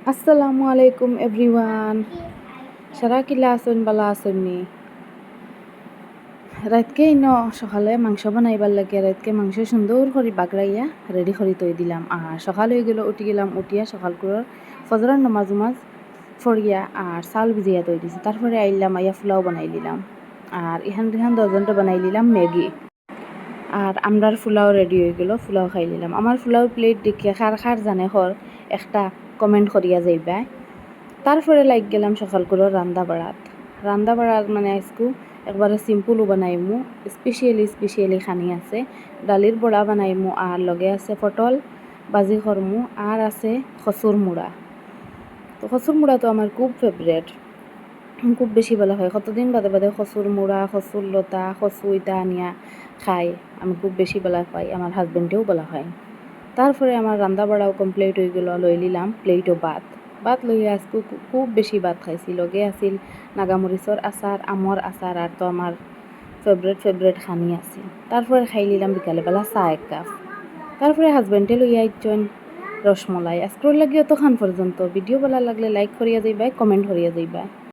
আসসালামু আলাইকুম এভরিওয়ান। সারা কিলা আসুন বালা আসুননি। রাতকে সকালে মাংস বানাইবার লাগে, রাতকে মাংস সুন্দর করে বাগড়াইয়া রেডি করে তৈ দিলাম। আর সকাল হয়ে গেল, উঠি গেলাম, উঠিয়া সকাল করে ফজরের নমাজ ফড়িয়া আর চাউল ভিজিয়া তৈ দিছি। তারপরে আইলাম, আইয়া ফুলাও বানাই দিলাম। আর এখান দশজনটা বানাই দিলাম ম্যাগি। আর আমরার ফুলাও রেডি হয়ে গেল, ফুলাও খাই নিলাম। আমার ফুলাও প্লেট দেখিয়া খার খার জানে খর একটা কমেন্ট করিয়া যাইবা। তারপরে লাগ গেলাম সকাল করে রান্দা বাড়াত মানে আজকু একবারে সিম্পলও বানাইমু, স্পেশালি খানি আছে। ডালির বড়া বানাইমু আর লগে আছে পটল বাজি করমু আর আছে খসুর মুড়া। তো খসুর মুড়া তো আমার খুব ফেভারেট, খুব বেশি ভালো হয়। কতদিন বাদে বাদে খসুর মুড়া, খসুর লতা, খসু ইটা আনিয়া খাই। আমি খুব বেশি বলা পাই, আমার হাজবেন্ডেও বলা হয়। তারপরে আমার রান্না বাড়াও কমপ্লিট হয়ে গেল, লই নিলাম প্লেটও ভাত লইয়া আজকে খুব বেশি ভাত খাইছি। লগে আছিল নাগামরিচর আচার, আমর আচার আর তো আমার ফেভারেট খানি আছিল। তারপরে খাই নিলাম বিকালবেলা চা এক কাপ। তারপরে হাজবেন্ডে লইয়া আইছেন রসমলাই। আজকের লাগিও তো খান পর্যন্ত। ভিডিও ভালো লাগলে লাইক করিয়া যাইবা, কমেন্ট করিয়া যাইবা।